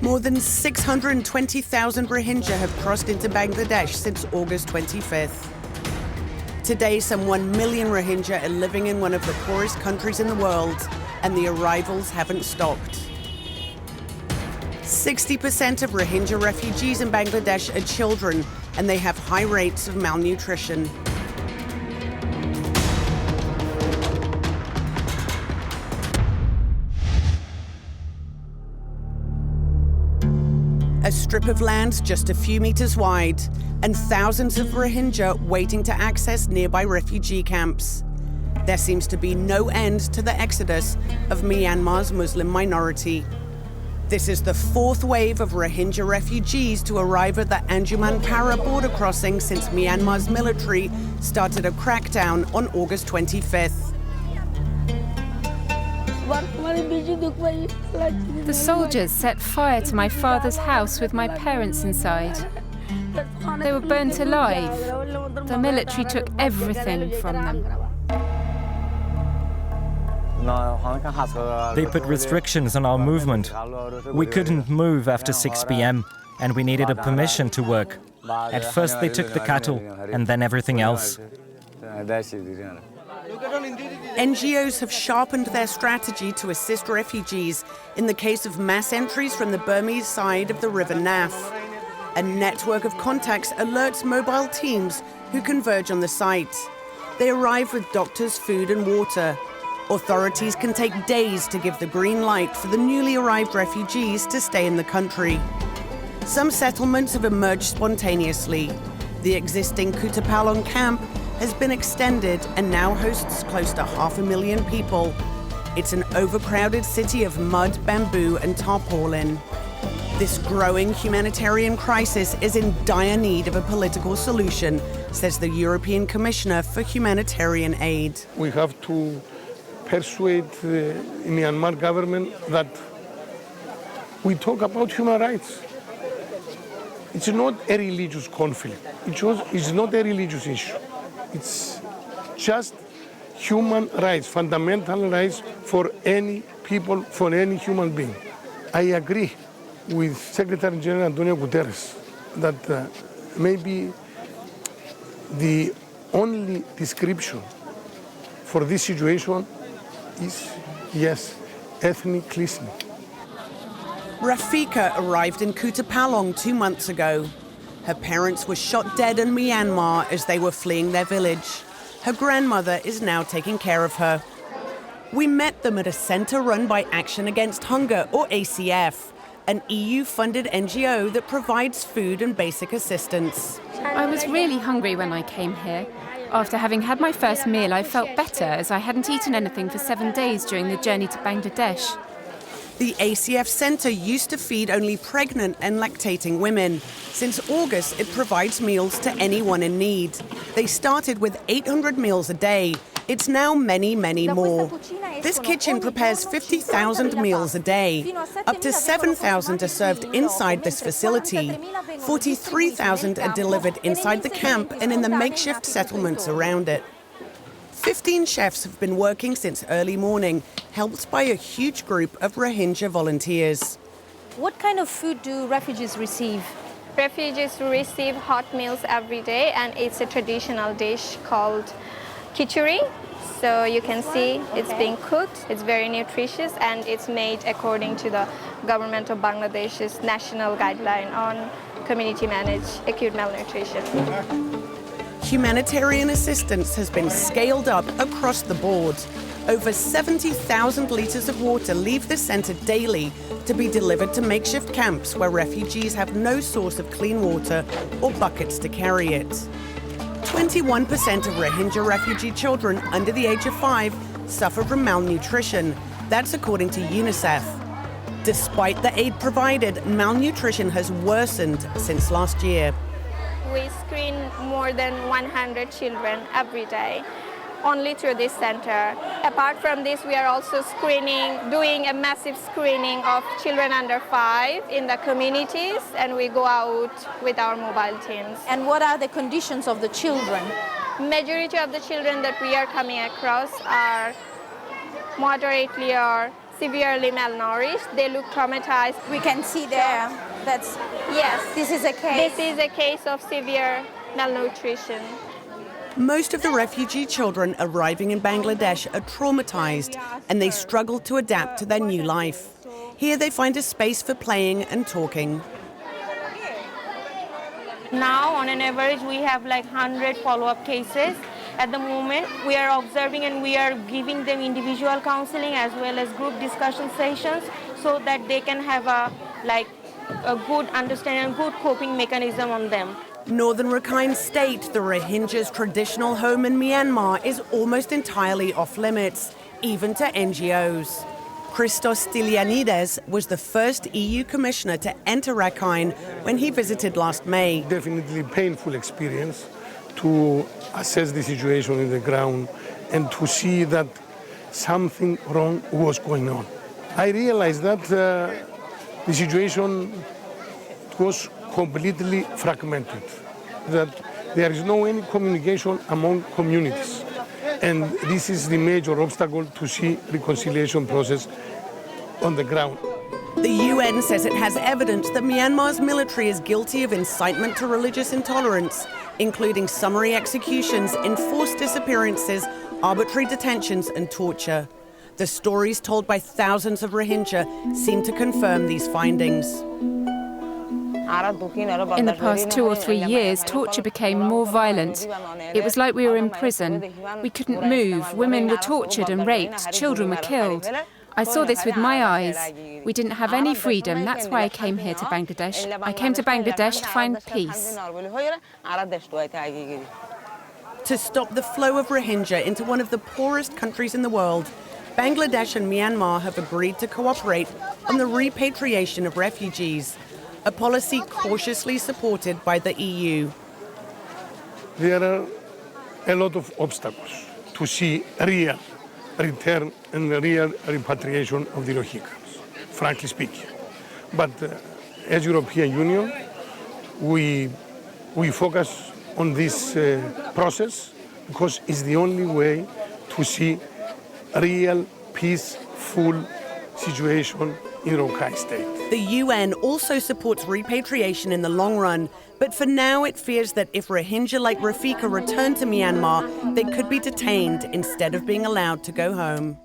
More than 620,000 Rohingya have crossed into Bangladesh since August 25th. Today, some 1 million Rohingya are living in one of the poorest countries in the world, and the arrivals haven't stopped. 60% of Rohingya refugees in Bangladesh are children, and they have high rates of malnutrition. A strip of land just a few meters wide, and thousands of Rohingya waiting to access nearby refugee camps. There seems to be no end to the exodus of Myanmar's Muslim minority. This is the fourth wave of Rohingya refugees to arrive at the Anjuman Para border crossing since Myanmar's military started a crackdown on August 25th. The soldiers set fire to my father's house with my parents inside. They were burnt alive. The military took everything from them. They put restrictions on our movement. We couldn't move after 6 p.m. and we needed a permission to work. At first they took the cattle and then everything else. NGOs have sharpened their strategy to assist refugees in the case of mass entries from the Burmese side of the River Naf. A network of contacts alerts mobile teams who converge on the site. They arrive with doctors, food and water. Authorities can take days to give the green light for the newly arrived refugees to stay in the country. Some settlements have emerged spontaneously. The existing Kutupalong camp has been extended and now hosts close to 500,000 people. It's an overcrowded city of mud, bamboo and tarpaulin. This growing humanitarian crisis is in dire need of a political solution, says the European Commissioner for Humanitarian Aid. We have to persuade the Myanmar government that we talk about human rights. It's not a religious conflict. It's not a religious issue. It's just human rights, fundamental rights for any people, for any human being. I agree with Secretary General Antonio Guterres that maybe the only description for this situation is, yes, ethnic cleansing. Rafika arrived in Kutupalong 2 months ago. Her parents were shot dead in Myanmar as they were fleeing their village. Her grandmother is now taking care of her. We met them at a centre run by Action Against Hunger, or ACF, an EU-funded NGO that provides food and basic assistance. I was really hungry when I came here. After having had my first meal, I felt better as I hadn't eaten anything for 7 days during the journey to Bangladesh. The ACF Centre used to feed only pregnant and lactating women. Since August, it provides meals to anyone in need. They started with 800 meals a day. It's now many, many more. This kitchen prepares 50,000 meals a day. Up to 7,000 are served inside this facility. 43,000 are delivered inside the camp and in the makeshift settlements around it. 15 chefs have been working since early morning, helped by a huge group of Rohingya volunteers. What kind of food do refugees receive? Refugees receive hot meals every day, and it's a traditional dish called khichdi. So you can see it's being cooked, it's very nutritious, and it's made according to the government of Bangladesh's national guideline on community-managed acute malnutrition. Humanitarian assistance has been scaled up across the board. Over 70,000 litres of water leave the centre daily to be delivered to makeshift camps where refugees have no source of clean water or buckets to carry it. 21% of Rohingya refugee children under the age of 5 suffer from malnutrition. That's according to UNICEF. Despite the aid provided, malnutrition has worsened since last year. We screen more than 100 children every day, only through this center. Apart from this, we are also doing a massive screening of children under 5 in the communities, and we go out with our mobile teams. And what are the conditions of the children? Majority of the children that we are coming across are moderately or severely malnourished. They look traumatized. We can see there. Yes, This is a case. this is a case of severe malnutrition. Most of the refugee children arriving in Bangladesh are traumatized and they struggle to adapt to their new life. Here they find a space for playing and talking. Now, on an average, we have like 100 follow-up cases. At the moment, we are observing and we are giving them individual counseling as well as group discussion sessions so that they can have a good understanding and good coping mechanism on them. Northern Rakhine State, the Rohingyas' traditional home in Myanmar, is almost entirely off limits, even to NGOs. Christos Stylianides was the first EU commissioner to enter Rakhine when he visited last May. Definitely painful experience to assess the situation on the ground and to see that something wrong was going on. I realized that the situation was completely fragmented, that there is no any communication among communities. And this is the major obstacle to see reconciliation process on the ground. The UN says it has evidence that Myanmar's military is guilty of incitement to religious intolerance, including summary executions, enforced disappearances, arbitrary detentions and torture. The stories told by thousands of Rohingya seem to confirm these findings. In the past 2 or 3 years, torture became more violent. It was like we were in prison. We couldn't move, women were tortured and raped, children were killed. I saw this with my eyes. We didn't have any freedom, that's why I came here to Bangladesh. I came to Bangladesh to find peace. To stop the flow of Rohingya into one of the poorest countries in the world, Bangladesh and Myanmar have agreed to cooperate on the repatriation of refugees, a policy cautiously supported by the EU. There are a lot of obstacles to see real return and real repatriation of the Rohingyas, frankly speaking. But as European Union, we focus on this process because it's the only way to see a real peaceful situation in Rakhine State. The UN also supports repatriation in the long run, but for now it fears that if Rohingya like Rafika return to Myanmar, they could be detained instead of being allowed to go home.